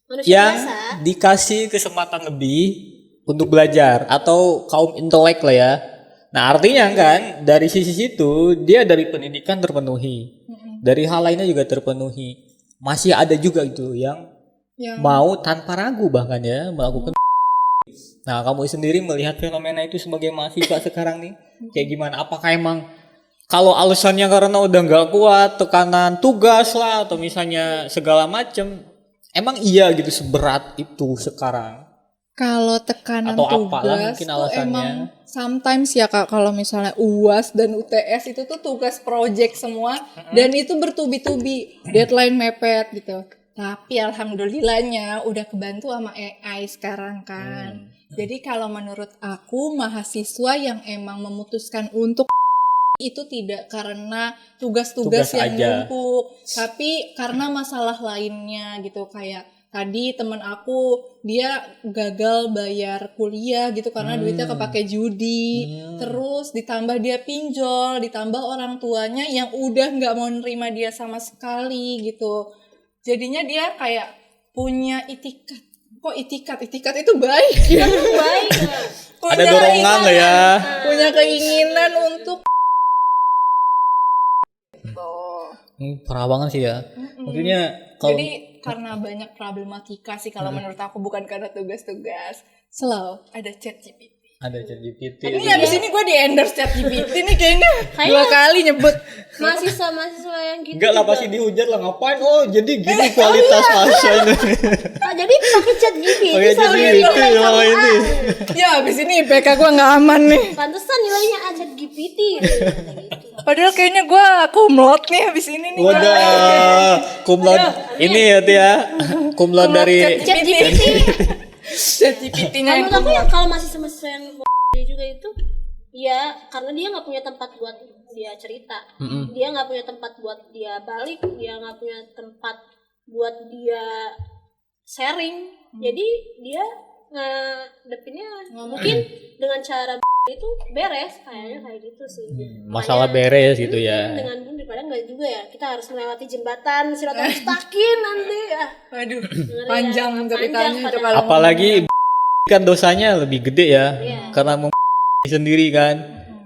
Manusia yang biasa. dikasih kesempatan lebih untuk belajar atau kaum intelek lah ya. Nah artinya kan dari sisi situ dia dari pendidikan terpenuhi, dari hal lainnya juga terpenuhi. Masih ada juga gitu yang mau tanpa ragu bahkan ya melakukan. Nah kamu sendiri melihat fenomena itu sebagai mahasiswa sekarang nih kayak gimana? Apakah emang kalau alasannya karena udah nggak kuat tekanan tugas lah atau misalnya segala macem, emang iya gitu seberat itu sekarang? Kalau tekanan Atau apalah tugas mungkin tuh alasannya. emang sometimes ya kak, kalau misalnya UAS dan UTS itu tuh tugas project semua dan itu bertubi-tubi, deadline mepet gitu. Tapi alhamdulillahnya udah kebantu sama AI sekarang kan. Jadi kalau menurut aku mahasiswa yang emang memutuskan untuk itu tidak karena tugas-tugas Tugas yang aja. numpuk, tapi karena masalah lainnya gitu. Kayak tadi temen aku dia gagal bayar kuliah gitu karena duitnya kepake judi, terus ditambah dia pinjol, ditambah orang tuanya yang udah nggak mau nerima dia sama sekali gitu. Jadinya dia kayak punya itikat. Kok itikat itu baik ya? Baik. Ada dorongan lah ya. Punya keinginan untuk Parah banget sih ya. Maksudnya kalau jadi karena banyak problematika sih kalau menurut aku, bukan karena tugas-tugas. Slow, ada ChatGPT. ada ChatGPT. Ini abis ini gue di endorse ChatGPT nih kayaknya Kayaknya 2 kali nyebut. Mahasiswa yang gitu. Enggak lah juga. pasti dihujat lah ngapain? Oh jadi gini kualitas mahasiswa ini. Ah, jadi pakai chat GPT Pakai sama ChatGPT nilai sama kamu ini. A. Ya abis ini IPK gue nggak aman nih. Pantesan nilainya A chat GPT gitu. Padahal kayaknya gue kumlot nih abis ini nih. Wadah, kumlot ini ya Tia. Kumlot dari Chat GPT. ChatGPT-nya yang Menurut aku ya kalau masih mahasiswa yang juga itu ya karena dia nggak punya tempat buat dia cerita, dia nggak punya tempat buat dia balik, dia nggak punya tempat buat dia sharing, jadi dia ngadepinnya mungkin dengan cara itu beres kayaknya kayak gitu sih. masalah beres gitu ya. Dengan pun daripada nggak juga ya kita harus melewati jembatan Siratul Mustaqim nanti ya. Waduh, Ngeri panjang ya, ceritanya panjang itu pada- kalau Apalagi kan dosanya lebih gede ya. Iya. Karena sendiri kan.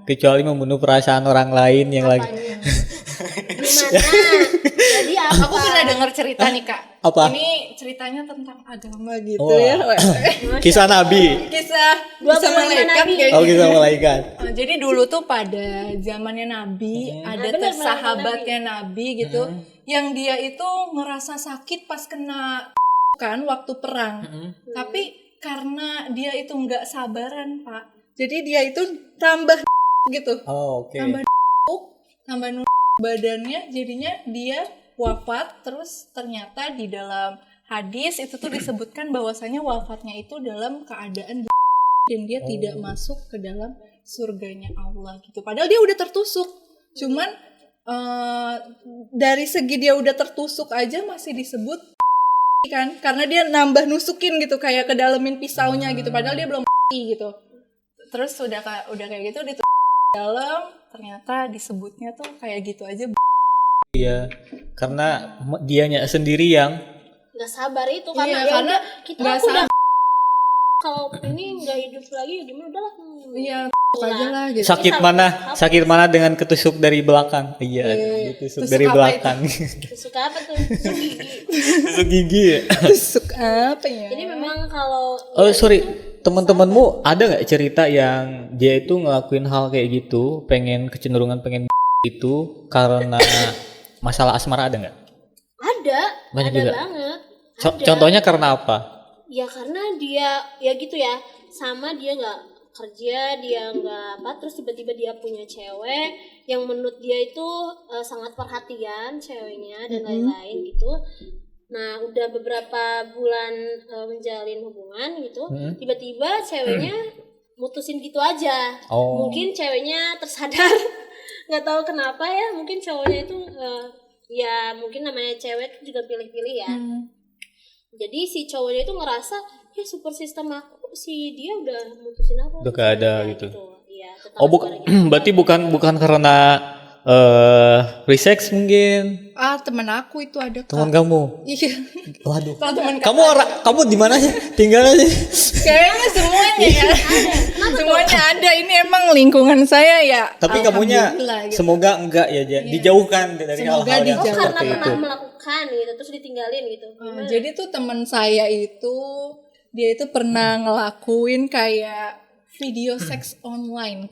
Kecuali membunuh perasaan orang lain yang lagi. Gimana? Jadi apa? aku pernah dengar cerita nih kak. Apa? Ini ceritanya tentang agama gitu Wah. ya. Kisah Nabi. Kisah 25 malaikat Nabi. kayaknya. Oh kisah malaikat. Jadi dulu tuh pada zamannya Nabi ada Bener, tuh sahabatnya Nabi gitu yang dia itu ngerasa sakit pas kena kan waktu perang. Tapi karena dia itu nggak sabaran Pak, jadi dia itu tambah gitu, Oh oke. tambah tambah badannya, jadinya dia wafat. Terus ternyata di dalam hadis itu tuh disebutkan bahwasanya wafatnya itu dalam keadaan dan dia tidak masuk ke dalam surganya Allah gitu. Padahal dia udah tertusuk. Cuman dari segi dia udah tertusuk aja masih disebut kan, karena dia nambah nusukin gitu kayak kedalamin pisaunya gitu. Padahal dia belum gitu. Terus udah kayak gitu di dalam, ternyata disebutnya tuh kayak gitu aja. Iya, karena dianya sendiri yang nggak sabar itu karena Iya, ya karena udah, kita nggak udah kalau ini nggak hidup lagi gimana udahlah. Iya, aja lah gitu. sakit mana dengan ketusuk dari belakang. Iya, ditusuk Tusuk dari apa belakang. Suka apa tuh? Tusuk gigi. Tusuk gigi ya. Tusuk apa ya? Jadi memang kalau Oh sorry, teman-temanmu ada nggak cerita yang dia itu ngelakuin hal kayak gitu, kecenderungan pengen itu karena masalah asmara, ada nggak? ada Banyak ada juga. banget. Ada. Contohnya karena apa? Ya karena dia ya gitu ya, sama dia nggak kerja, dia nggak apa, terus tiba-tiba dia punya cewek yang menurut dia itu sangat perhatian ceweknya dan lain-lain gitu. Nah udah beberapa bulan menjalin hubungan gitu, tiba-tiba ceweknya mutusin gitu aja. Oh. Mungkin ceweknya tersadar, nggak tahu kenapa ya, mungkin cowoknya itu ya mungkin namanya cewek juga pilih-pilih ya. Jadi si cowoknya itu ngerasa ya support system aku, si dia udah mutusin aku. Udah gak ada Ya, gitu. Iya, tetap Oh gitu. berarti bukan karena resex mungkin Temen aku itu ada teman Kak. kamu. Iya. Waduh. Kalau temen Kamu di mana sih? Tinggalnya sih? kayaknya semuanya ya. Semuanya ada. Ini emang lingkungan saya ya. Tapi kamunya Alhamdulillah gitu. semoga enggak ya, Jan. Dijauhkan dari Semoga hal-hal yang dijauhkan. Karena seperti itu. pernah melakukan gitu terus ditinggalin gitu. Jadi tuh teman saya itu dia itu pernah ngelakuin kayak video seks online.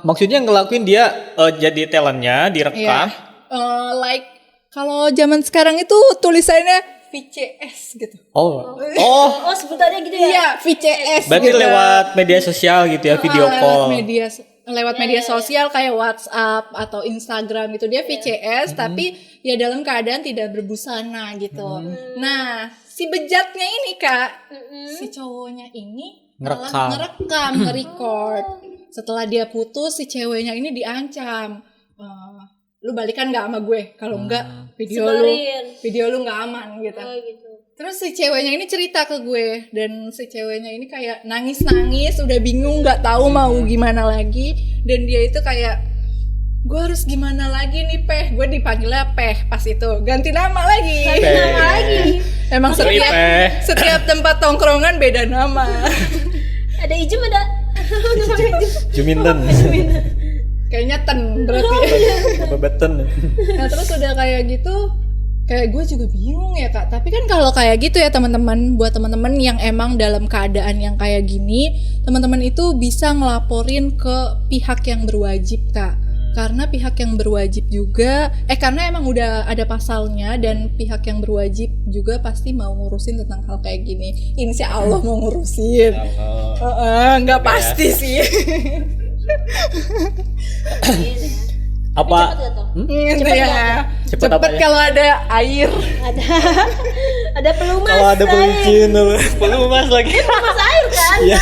Maksudnya ngelakuin dia jadi talentnya direkam. Iya. Like kalau zaman sekarang itu tulisannya VCS gitu. Oh, Oh sebutannya gitu ya. Iya, VCS. berarti gitu. lewat media sosial gitu ya, video call. Lewat media sosial kayak WhatsApp atau Instagram gitu, dia VCS tapi ya dalam keadaan tidak berbusana gitu. Nah, si bejatnya ini Kak, si cowoknya ini malah ngerekam, nge-record. Setelah dia putus, si ceweknya ini diancam, lu balikan nggak sama gue? Kalau enggak, video lu nggak aman gitu. Oh, gitu. Terus si ceweknya ini cerita ke gue, dan si ceweknya ini kayak nangis-nangis, udah bingung nggak tahu mau gimana lagi, dan dia itu kayak, gue harus gimana lagi nih Peh, gue dipanggilnya Peh pas itu, ganti nama lagi. Emang setiap tempat tongkrongan beda nama. Ada Ijem ada. Juminten. Kayaknya Ten berarti. Bebeten. Nah terus udah kayak gitu, kayak gue juga bingung ya Kak. Tapi kan kalau kayak gitu ya teman-teman, buat teman-teman yang emang dalam keadaan yang kayak gini, teman-teman itu bisa ngelaporin ke pihak yang berwajib Kak. Karena pihak yang berwajib juga, karena emang udah ada pasalnya, dan pihak yang berwajib juga pasti mau ngurusin tentang hal kayak gini. Insya Allah mau ngurusin. Nggak pasti sih. Apa? Cepet ya. Cepet apa ya? Kalau ada air. Ada pelumas. Kalau ada pelicin, pelumas lagi. Pelumas air kan? Iya.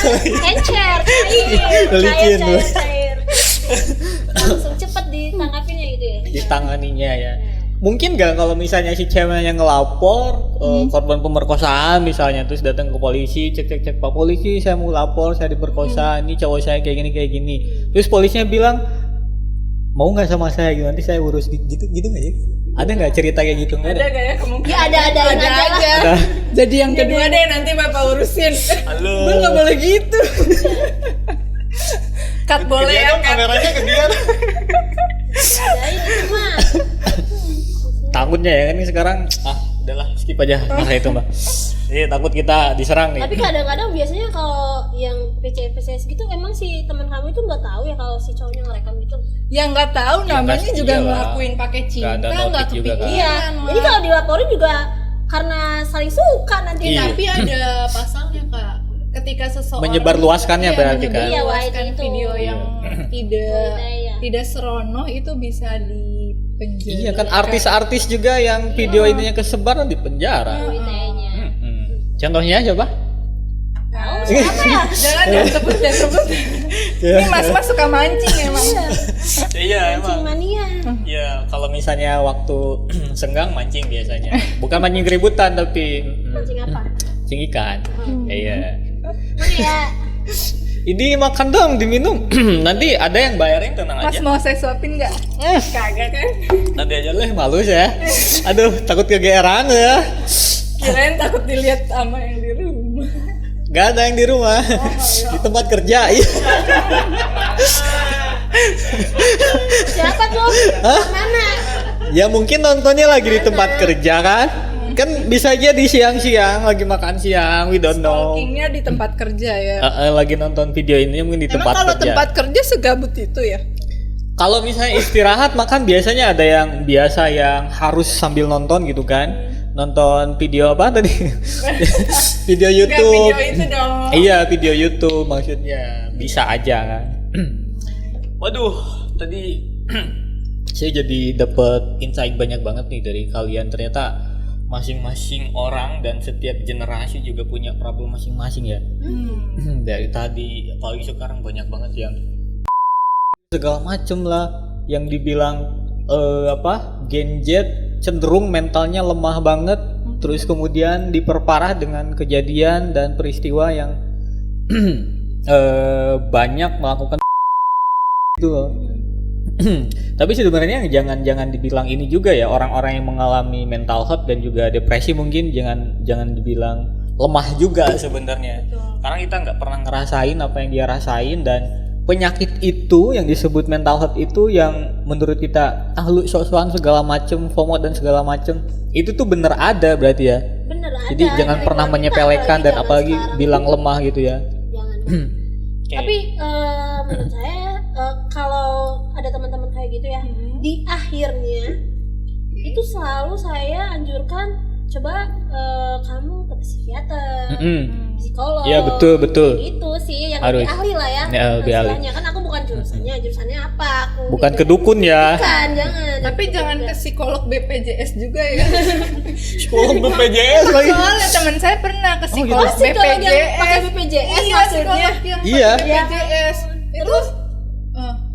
Encer, Pelicin. cair. Langsung cepet ditangkapinnya gitu ya. Ditanganinya ya. Mungkin gak kalau misalnya si ceweknya ngelapor korban pemerkosaan misalnya, terus datang ke polisi, cek Pak polisi, saya mau lapor, saya diperkosa, ini cowok saya kayak gini. Terus polisinya bilang mau nggak sama saya gitu, nanti saya urus gitu nggak ya? Ada nggak cerita kayak gitu? Nggak Ada gak ya kemungkinan? Ya ada aja. Jadi yang kedua deh nanti Bapak urusin. Halo. Gue nggak boleh gitu. Cut boleh ya Cut. Kameranya gedean. Adain itu mah. Takutnya ya kan ini sekarang udahlah skip aja masa itu Mbak. Takut kita diserang nih. Tapi kadang-kadang biasanya kalau yang PCS gitu emang si teman kamu itu nggak tahu ya kalau si cowoknya ngerekam gitu. Ya nggak tahu, namanya pasti juga iyalah. ngelakuin pakai cinta, Nggak ada nggak notif juga, kan? kepikiran. Iya. Jadi kalau dilaporin juga karena saling suka nanti. Iya. Tapi ada pasalnya Kak. Ketika seseorang menyebarluaskannya berarti kan. Iya, menyebarluaskan itu. video yang Iya. tidak seronoh, itu bisa Penjara. Iya kan artis-artis juga yang video ininya kesebar di penjara. ITE-nya. Contohnya coba? Tahu siapa ya? Jangan sebut. Ini mas suka mancing emang. Iya Mancing mania. Ya kalau misalnya waktu senggang mancing biasanya. Bukan mancing keributan tapi Mancing apa? mancing ikan. Iya. Mana ya? Ini makan dong, diminum. Nanti ada yang bayarin, tenang Mas aja. mau saya suapin nggak? Kagak kan? Nanti aja lah, malu ya. Aduh, takut kegeeran ya. Kirain takut dilihat sama yang di rumah. Gak ada yang di rumah, di tempat kerja. Iya. Siapa tuh? Mana? Ya mungkin nontonnya lagi di tempat kerja kan? Kan bisa aja di siang-siang lagi makan siang, we don't know. Stalkingnya di tempat kerja ya. Lagi nonton video ini mungkin di Emang tempat kalau kerja. tempat kerja segabut itu ya? Kalau misalnya istirahat makan biasanya ada yang biasa yang harus sambil nonton gitu kan. Nonton video apa tadi? Video Nggak YouTube. video itu dong. Iya, video YouTube maksudnya. Bisa aja kan. Waduh, tadi saya jadi dapat insight banyak banget nih dari kalian. Ternyata masing-masing orang dan setiap generasi juga punya problem masing-masing ya. Dari tadi apalagi sekarang banyak banget yang segala macem lah yang dibilang Gen Z cenderung mentalnya lemah banget, terus kemudian diperparah dengan kejadian dan peristiwa yang banyak melakukan itu loh. Tapi sebenarnya jangan dibilang ini juga ya, orang-orang yang mengalami mental health dan juga depresi mungkin jangan dibilang lemah juga sebenarnya. Karena kita nggak pernah ngerasain apa yang dia rasain, dan penyakit itu yang disebut mental health itu yang menurut kita lu sok-sokan segala macem, FOMO dan segala macem, itu tuh bener ada berarti ya. Bener ada. Jadi jangan pernah menyepelekan dan apalagi bilang lemah gitu ya. Jangan. Okay. Tapi menurut saya kalau ada teman-teman kayak gitu ya, di akhirnya itu selalu saya anjurkan coba kamu ke psikiater, psikolog. Iya betul. Itu sih yang Harus. lebih ahli lah ya. Ya, lebih ahli. Istilahnya kan aku bukan jurusannya apa aku. Bukan gitu. ke dukun ya. Bukan, jangan. Tapi jangan ke psikolog BPJS juga ya. Psikolog BPJS lagi. Soalnya teman saya pernah ke psikolog Oh, psikolog yang pakai BPJS. BPJS Iya, maksudnya. psikolog yang Iya. pakai BPJS. Terus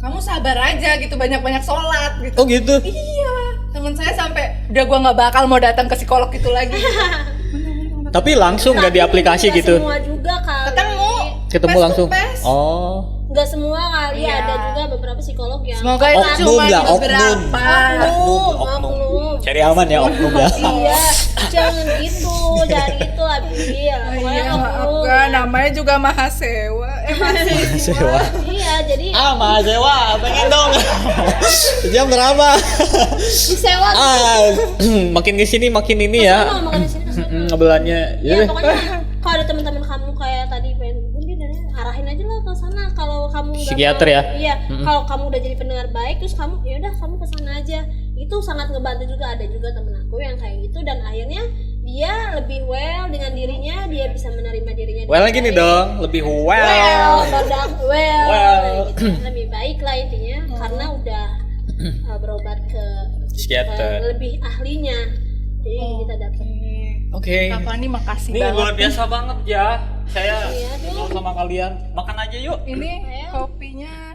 kamu sabar aja gitu, banyak-banyak sholat gitu. Oh gitu. Iya, teman saya sampai udah gua nggak bakal mau datang ke psikolog itu lagi. Tapi langsung nggak di aplikasi Nggak gitu. Semua juga kali. Ketemu Face to langsung. face. Oh. Nggak semua kali, Iya. ada juga beberapa psikolog yang Semoga itu Oknum cuma ya, beberapa. oknum. Cari aman ya oknum ya. Iya, jangan gitu Abi. Iya, maafkan, namanya juga Mahasewa. Sewa. Iya, jadi Sewa, pengen dong. Jam berapa? disewa Makin kesini makin ini ya. makan di sini kesana. Ngebelannya. Ya pokoknya kalau ada teman-teman kamu kayak tadi pengen mungkin arahin aja lah ke sana. Kalau kamu nggak Psikiater mau- ya? Iya, kalau kamu udah jadi pendengar baik terus kamu ya udah kamu ke sana aja. Itu sangat ngebantu juga. Ada juga temen aku yang kayak gitu dan akhirnya dia lebih well dengan dirinya, dia bisa menerima dirinya. Well dengan gini baik. dong, lebih Badak Well. gitu. Lebih baik lah intinya karena udah berobat ke Psikiater. lebih ahlinya. Jadi kita dapat. Oke. Kak Fani makasih Ini banget. luar biasa banget ya. Saya Iya, ngobrol sama kalian. Makan aja yuk. Ini kopinya